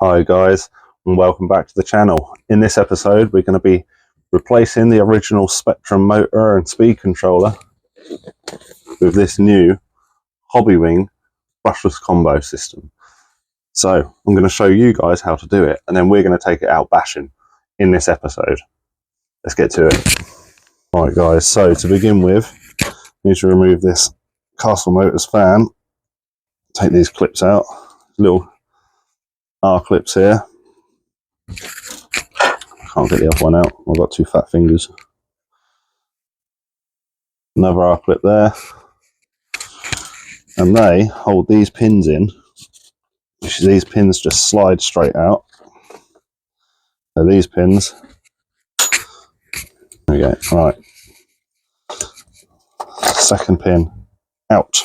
Hi guys, and welcome back to the channel. In this episode we're going to be replacing the original Spectrum motor and speed controller with this new Hobbywing brushless combo system. So I'm going to show you guys how to do it, and then we're going to take it out bashing in this episode. Let's get to it. Alright guys, so to begin with, we need to remove this Castle Motors fan. Take these clips out, little R clips here. Can't get the other one out, I've got two fat fingers. Another R clip there, and they hold these pins in, which these pins just slide straight out. So these pins, there we go, right. Second pin out,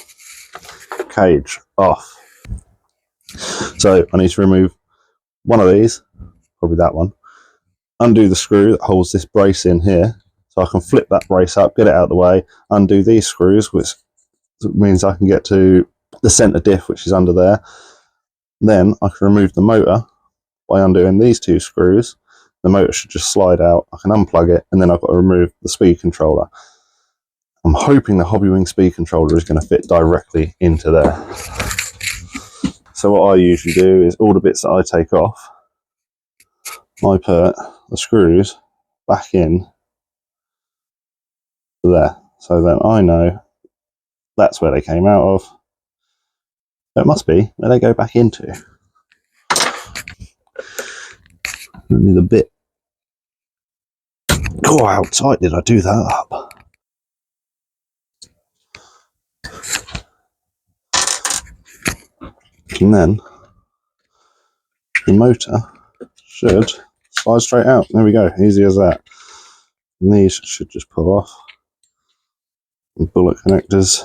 cage off. So I need to remove one of these, probably that one, undo the screw that holds this brace in here, so I can flip that brace up, get it out of the way, undo these screws, which means I can get to the centre diff, which is under there. Then I can remove the motor by undoing these two screws. The motor should just slide out, I can unplug it, and then I've got to remove the speed controller. I'm hoping the Hobbywing speed controller is going to fit directly into there. So what I usually do is all the bits that I take off, I put the screws back in there, so then I know that's where they came out of. So it must be where they go back into. Only the bit. Oh, how tight did I do that up? And then the motor should slide straight out. There we go, easy as that. And these should just pull off. And bullet connectors.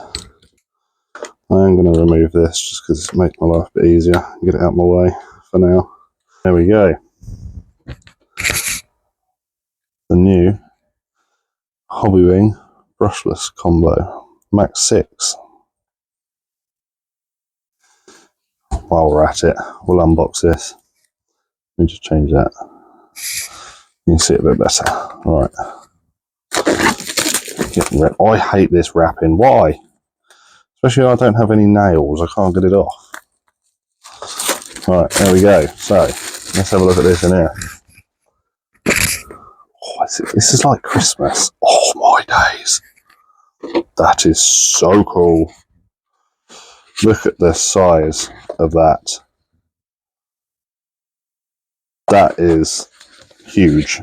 I am going to remove this just because it makes my life a bit easier. Get it out of my way for now. There we go. The new Hobbywing brushless combo Max6. While we're at it, we'll unbox this. Let me just change that. You can see it a bit better. Alright. I hate this wrapping. Why? Especially I don't have any nails. I can't get it off. Right, there we go. So, let's have a look at this in here. Oh, this is like Christmas. Oh my days. That is so cool. Look at the size of that. That is huge.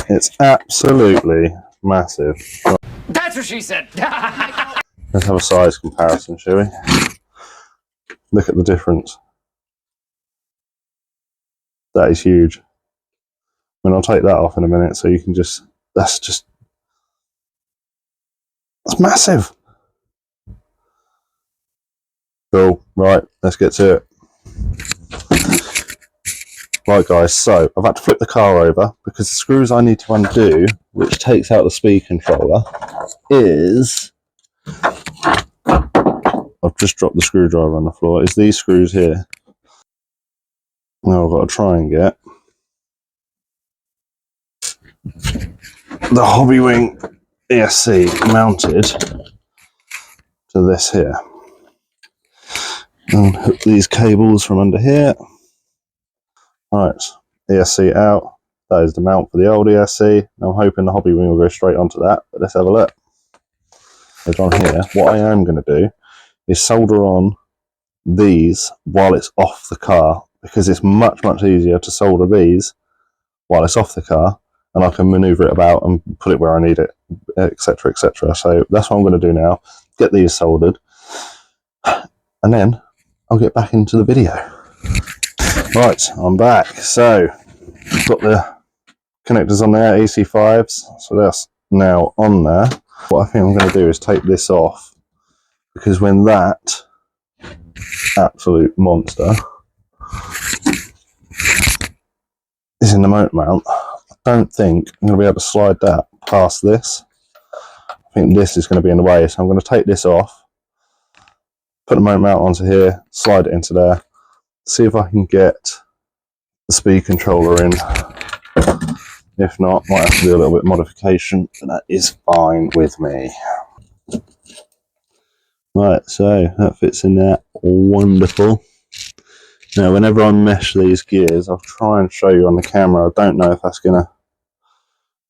It's absolutely massive. Right. That's what she said. Let's have a size comparison, shall we? Look at the difference. That is huge. I mean, I'll take that off in a minute so you can just, that's massive. Cool, right, let's get to it. Right guys, so I've had to flip the car over because the screws I need to undo, which takes out the speed controller, is, I've just dropped the screwdriver on the floor, is these screws here. Now I've got to try and get the Hobbywing ESC mounted to this here. And hook these cables from under here. Right, ESC out. That is the mount for the old ESC. I'm hoping the Hobbywing will go straight onto that, but let's have a look. So on here, what I am going to do is solder on these while it's off the car, because it's much easier to solder these while it's off the car, and I can maneuver it about and put it where I need it, etc, etc. So that's what I'm going to do now, get these soldered, and then I'll get back into the video. Right, I'm back. So got the connectors on there, EC5s, so that's now on there. What I think I'm going to do is take this off, because when that absolute monster is in the motor mount, I don't think I'm going to be able to slide that past this. I think this is going to be in the way, so I'm going to take this off, put the motor mount onto here, slide it into there, See if I can get the speed controller in. If not, might have to do a little bit of modification, but that is fine with me. Right, so that fits in there. Wonderful. Now, whenever I mesh these gears, I'll try and show you on the camera. I don't know if that's going to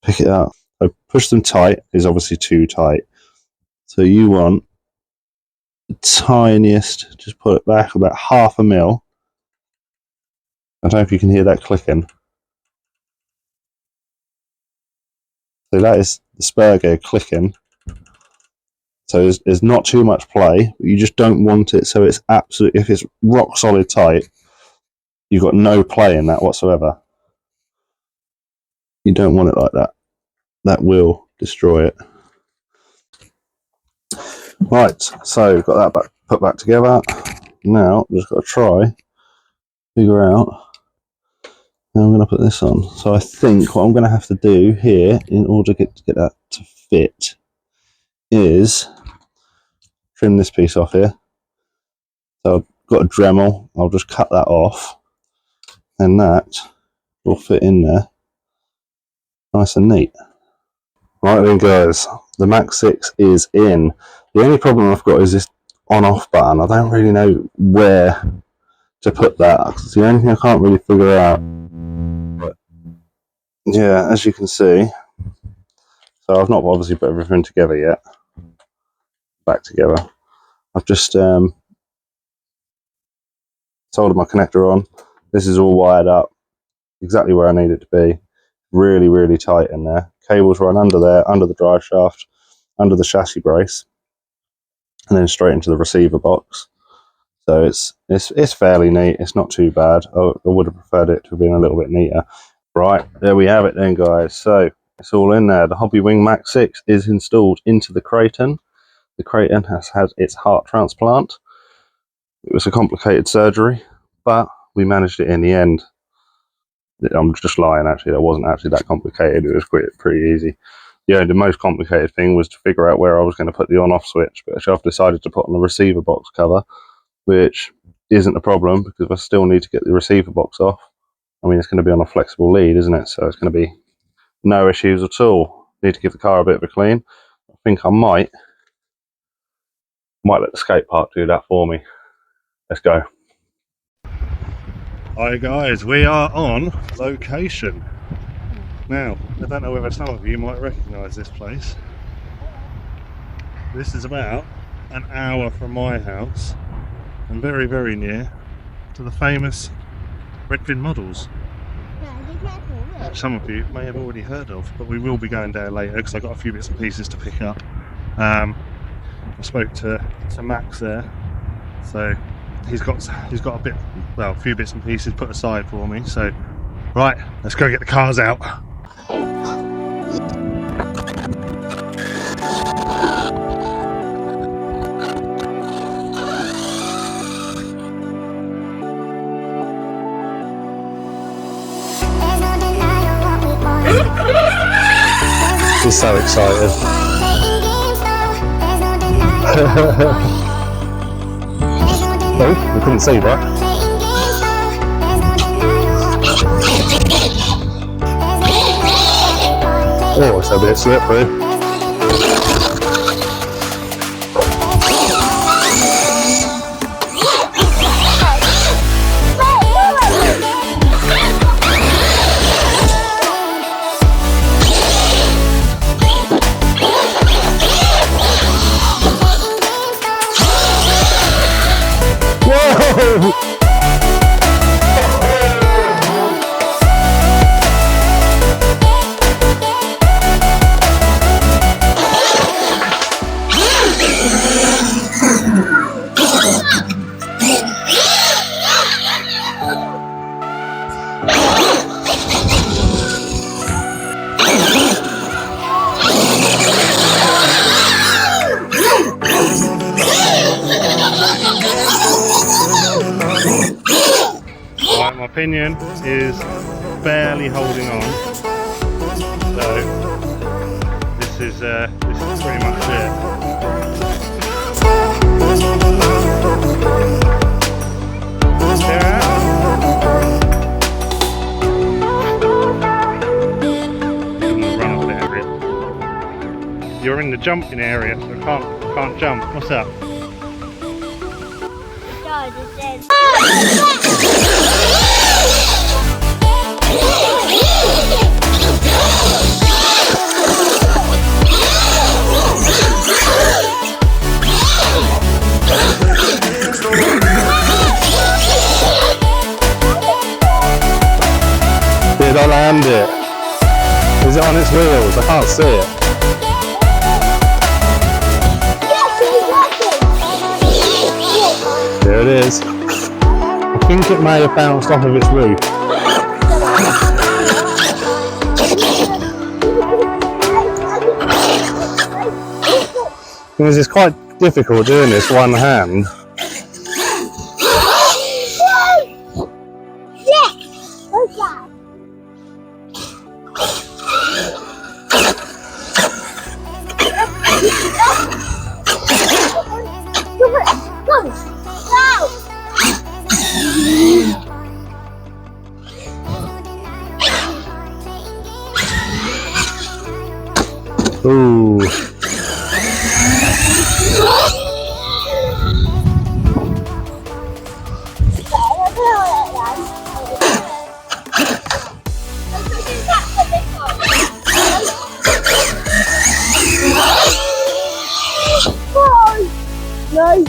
pick it up. So push them tight is obviously too tight. So you want the tiniest, just put it back about 1/2 mil. I don't know if you can hear that clicking. So that is the spur gear clicking. So there's not too much play, but you just don't want it so it's absolutely, if it's rock solid tight, you've got no play in that whatsoever. You don't want it like that. That will destroy it. Right, so got that put back together. Now I've just got to try, figure out how I'm going to put this on. So I think what I'm going to have to do here in order to get that to fit is trim this piece off here. So I've got a Dremel, I'll just cut that off and that will fit in there nice and neat. Right then guys, the Max6 is in. The only problem I've got is this on-off button. I don't really know where to put that. It's the only thing I can't really figure out. But yeah, as you can see, so I've not obviously put everything together yet. Back together. I've just soldered my connector on. This is all wired up exactly where I need it to be. Really, really tight in there. Cables run under there, under the drive shaft, under the chassis brace, and then straight into the receiver box. So it's fairly neat. It's not too bad. I would have preferred it to have been a little bit neater. Right, there we have it then, guys. So it's all in there. The Hobbywing Max6 is installed into the Kraton. The Kraton has had its heart transplant. It was a complicated surgery, but we managed it in the end. I'm just lying, actually. That wasn't actually that complicated. It was pretty easy. The most complicated thing was to figure out where I was going to put the on-off switch, which I've decided to put on the receiver box cover, which isn't a problem because I still need to get the receiver box off. I mean, it's going to be on a flexible lead, isn't it? So it's going to be no issues at all. Need to give the car a bit of a clean. I think I might let the skate park do that for me. Let's go. Hi guys, we are on location. Now, I don't know whether some of you might recognise this place. This is about an hour from my house and very, very near to the famous Redfin Models. Some of you may have already heard of, but we will be going there later because I've got a few bits and pieces to pick up. I spoke to Max there, so he's got a few bits and pieces put aside for me. So right, let's go get the cars out. He's so excited. No, we couldn't see that. Oh, it's a bit slippery. Whoa! My opinion is barely holding on, so this is pretty much it. Yeah. you're in the jumping area, so can't jump. What's that? Did I land it? Is it on its wheels? I can't see it. There it is. I think it may have bounced off of its roof. Because it's quite difficult doing this one hand. Ooh. No.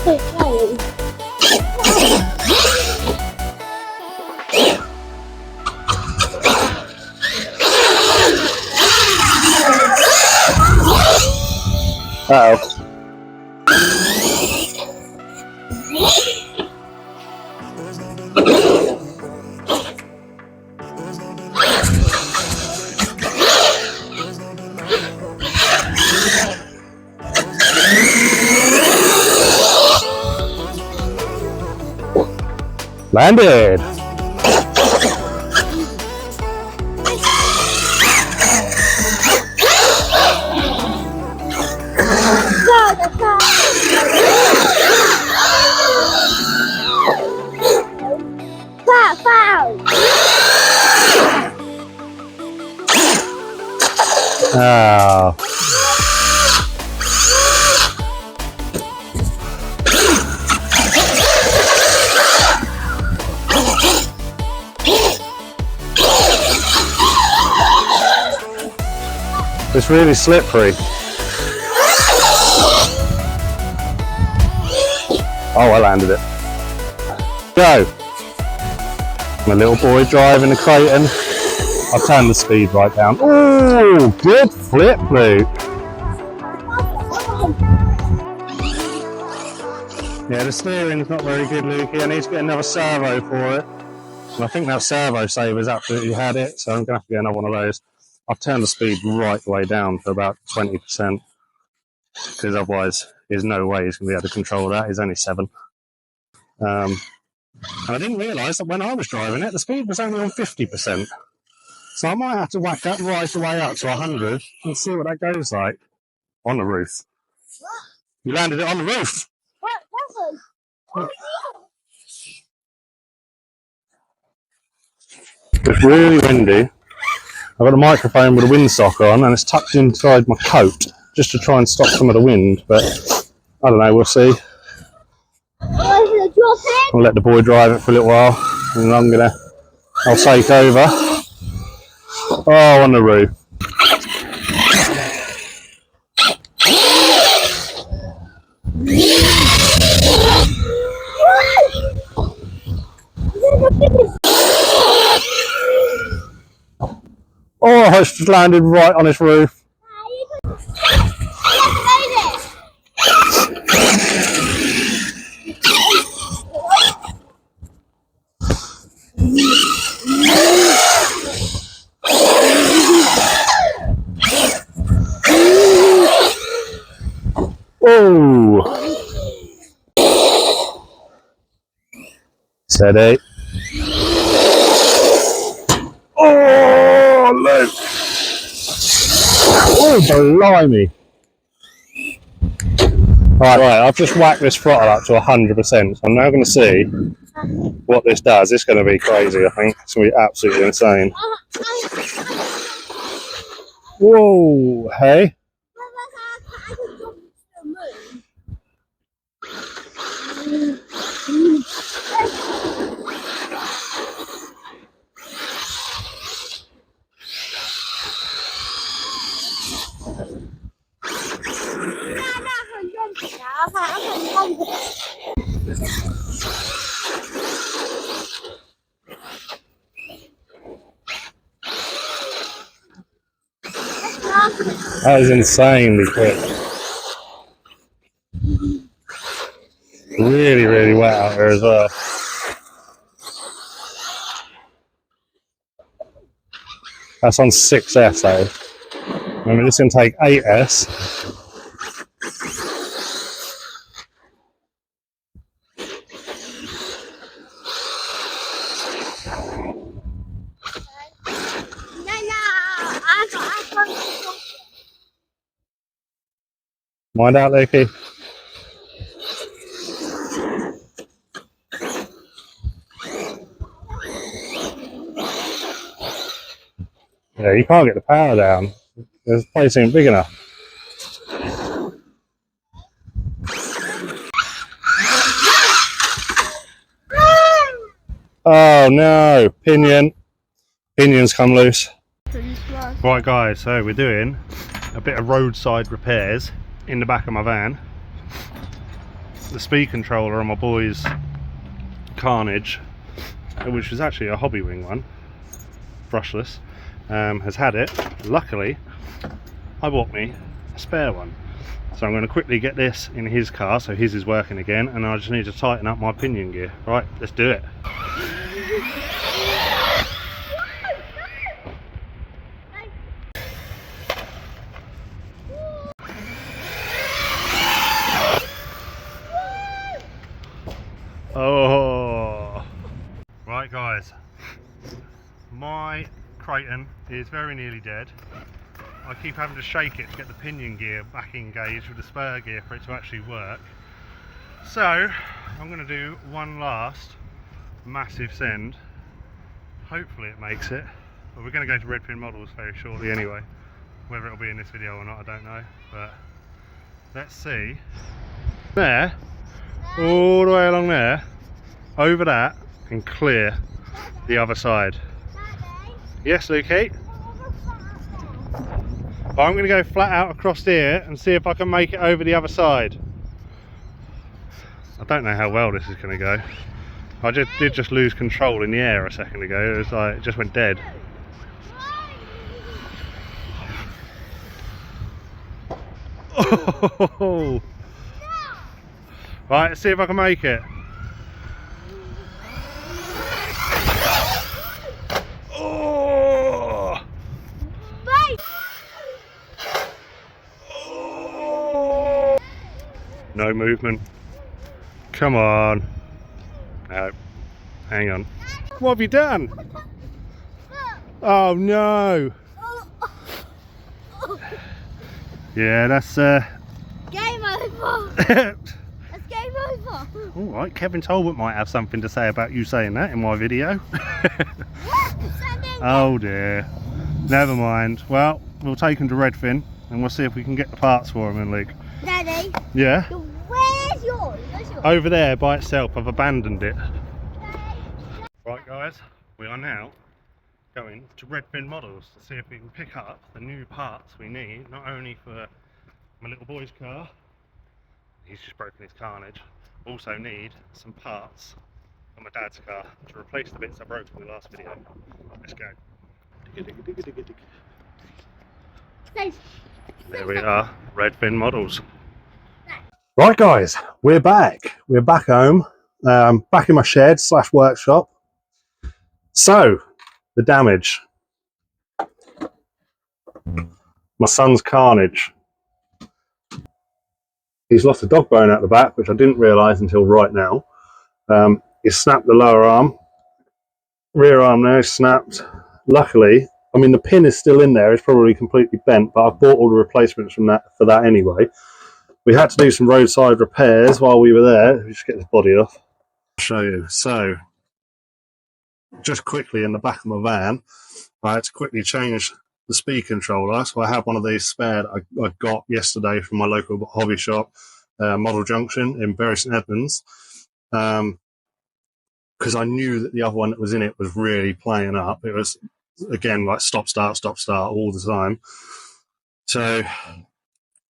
Uh-oh. Landed! Oh. It's really slippery. Oh, I landed it. Go! My little boy driving the Kraton. I've turned the speed right down. Oh, good flip, Luke. Yeah, the steering's not very good, Luke. I need to get another servo for it. And I think that servo saver's absolutely had it, so I'm going to have to get another one of those. I've turned the speed right the way down to about 20%, because otherwise there's no way he's going to be able to control that. He's only 7. And I didn't realise that when I was driving it, the speed was only on 50%. So I might have to whack that right the way up to 100 and see what that goes like on the roof. You landed it on the roof. It's really windy. I've got a microphone with a windsock on and it's tucked inside my coat just to try and stop some of the wind, but I don't know, we'll see. I'll let the boy drive it for a little while and I'll take over. Oh, on the roof. Oh, it's just landed right on his roof. Oh. Steady. Oh, look. Oh, blimey. Right, I've just whacked this throttle up to 100%. So I'm now going to see what this does. It's going to be crazy, I think. It's going to be absolutely insane. Whoa, hey. That is insanely quick. Really, really wet out here as well. That's on 6S though. I mean, this can take 8S. Mind out, Lucy. Yeah, you can't get the power down. This place ain't big enough. Oh no, pinion. Pinion's come loose. Right guys, so we're doing a bit of roadside repairs in the back of my van. The speed controller on my boy's Carnage, which was actually a Hobbywing one, brushless, has had it. Luckily, I bought me a spare one. So I'm going to quickly get this in his car, so his is working again, and I just need to tighten up my pinion gear. Right, let's do it. Oh, right guys, my Kraton is very nearly dead. I keep having to shake it to get the pinion gear back engaged with the spur gear for it to actually work. So I'm going to do one last massive send. Hopefully it makes it, but we're going to go to Redfin Models very shortly anyway. Whether it'll be in this video or not, I don't know, but let's see. There, all the way along there, over that, and clear the other side. Yes, Lukey? I'm going to go flat out across here and see if I can make it over the other side. I don't know how well this is going to go. I did just lose control in the air a second ago. It was like, it just went dead. Oh. Right, let's see if I can make it. Oh. Oh. No movement. Come on. No. Hang on. What have you done? Oh no. Yeah, that's game over. That's game over. Alright, Kevin Talbot might have something to say about you saying that in my video. Oh dear. Never mind. Well, we'll take him to Redfin and we'll see if we can get the parts for him then, Luke. Daddy. Yeah? Where's yours? Where's yours? Over there by itself. I've abandoned it. Right guys, we are now going to Redfin Models to see if we can pick up the new parts we need, not only for my little boy's car, he's just broken his Carnage, also need some parts for my dad's car to replace the bits I broke in the last video. Let's go. There we are, Redfin Models. Right guys, we're back. We're back home, back in my shed / workshop. So, the damage. My son's Carnage. He's lost a dog bone out the back, which I didn't realise until right now. He's snapped the lower arm. Rear arm now is snapped. Luckily, I mean the pin is still in there, it's probably completely bent, but I've bought all the replacements from that for that anyway. we had to do some roadside repairs while we were there. Let me just get this body off. I'll show you. So, just quickly in the back of my van, I had to quickly change the speed controller. So I have one of these spared I got yesterday from my local hobby shop, Model Junction in Bury St Edmunds, because I knew that the other one that was in it was really playing up. It was, again, like stop, start all the time. So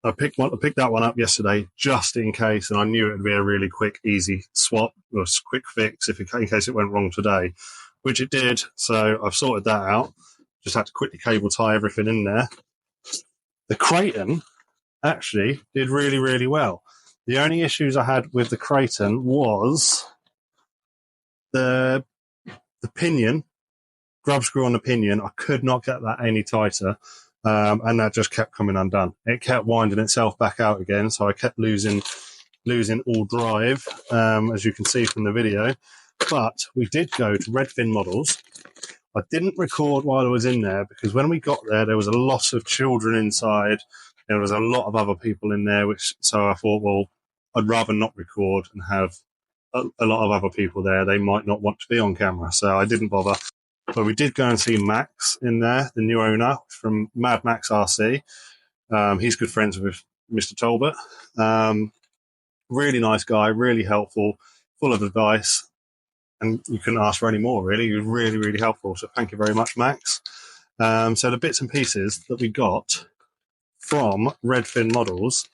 I picked that one up yesterday just in case, and I knew it would be a really quick, easy swap or quick fix in case it went wrong today, which it did. So I've sorted that out. Just had to quickly cable tie everything in there. The Kraton actually did really, really well. The only issues I had with the Kraton was the pinion, grub screw on the pinion. I could not get that any tighter, and that just kept coming undone. It kept winding itself back out again, so I kept losing all drive, as you can see from the video. But we did go to Redfin Models. I didn't record while I was in there because when we got there was a lot of children inside. There was a lot of other people in there, so I thought, well, I'd rather not record and have a lot of other people there. They might not want to be on camera, so I didn't bother. But we did go and see Max in there, the new owner from Mad Max RC. He's good friends with Mr. Talbot. Really nice guy, really helpful, full of advice. And you couldn't ask for any more, really. He was really, really helpful. So thank you very much, Max. So the bits and pieces that we got from Redfin Models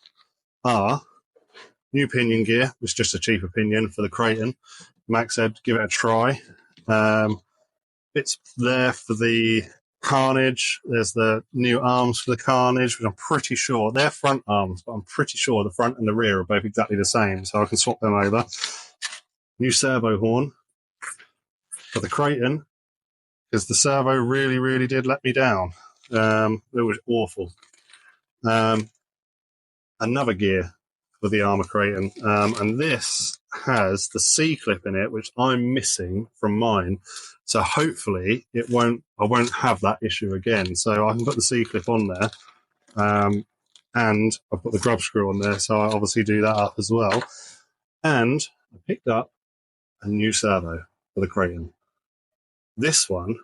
are new pinion gear. It's just a cheaper pinion for the Kraton. Max said, give it a try. Bits there for the Carnage. There's the new arms for the Carnage, which I'm pretty sure they're front arms, but I'm pretty sure the front and the rear are both exactly the same. So I can swap them over. New servo horn for the Kraton, because the servo really, really did let me down. It was awful. Another gear for the Arrma Kraton, and this has the C-clip in it, which I'm missing from mine. So hopefully I won't have that issue again. So I can put the C-clip on there, and I've put the grub screw on there, so I obviously do that up as well. And I picked up a new servo for the Kraton. This one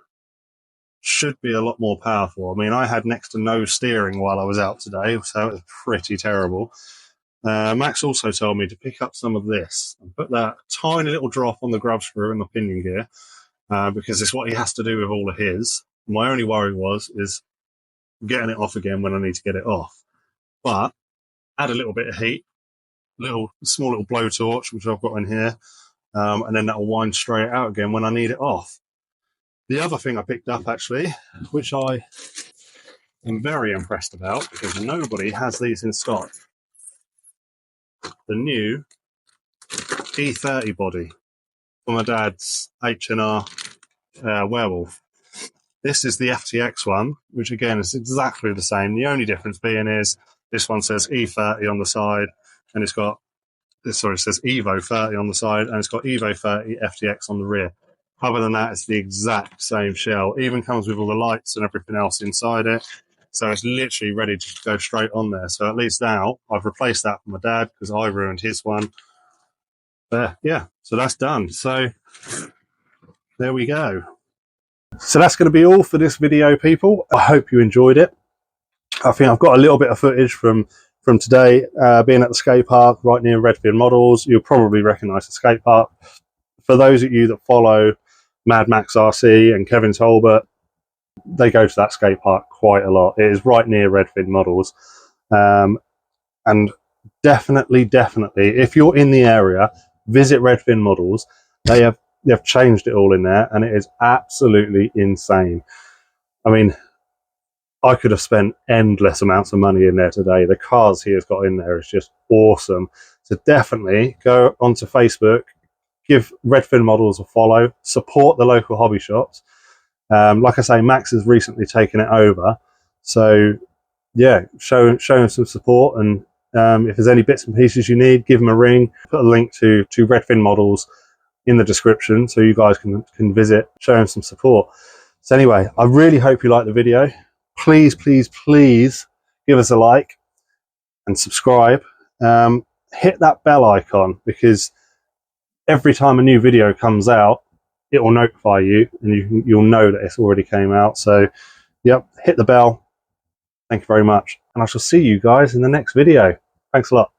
should be a lot more powerful. I mean, I had next to no steering while I was out today, so it was pretty terrible. Max also told me to pick up some of this and put that tiny little drop on the grub screw and the pinion gear, because it's what he has to do with all of his. My only worry is getting it off again when I need to get it off. But add a little bit of heat, small little blowtorch, which I've got in here, and then that will wind straight out again when I need it off. The other thing I picked up, actually, which I am very impressed about because nobody has these in stock, the new E30 body for my dad's H&R Werewolf. This is the FTX one, which again is exactly the same. The only difference being is this one says E30 on the side, and it says Evo 30 on the side, and it's got Evo 30 FTX on the rear. Other than that, it's the exact same shell. Even comes with all the lights and everything else inside it. So it's literally ready to go straight on there. So at least now I've replaced that for my dad because I ruined his one. But yeah, so that's done. So there we go. So that's going to be all for this video, people. I hope you enjoyed it. I think I've got a little bit of footage from today, being at the skate park right near Redfin Models. You'll probably recognise the skate park. For those of you that follow Mad Max RC and Kevin Talbot, they go to that skate park quite a lot. It is right near Redfin Models. And definitely, if you're in the area, visit Redfin Models. They have changed it all in there, and it is absolutely insane. I mean, I could have spent endless amounts of money in there today. The cars he has got in there is just awesome. So definitely go onto Facebook, give Redfin Models a follow, support the local hobby shops. Like I say, Max has recently taken it over. So yeah, show him some support, and if there's any bits and pieces you need, give him a ring. Put a link to Redfin Models in the description so you guys can visit, show him some support. So anyway, I really hope you liked the video. Please give us a like and subscribe, hit that bell icon, because every time a new video comes out, it will notify you, and you'll know that it's already came out. So yep, hit the bell. Thank you very much, and I shall see you guys in the next video. Thanks a lot.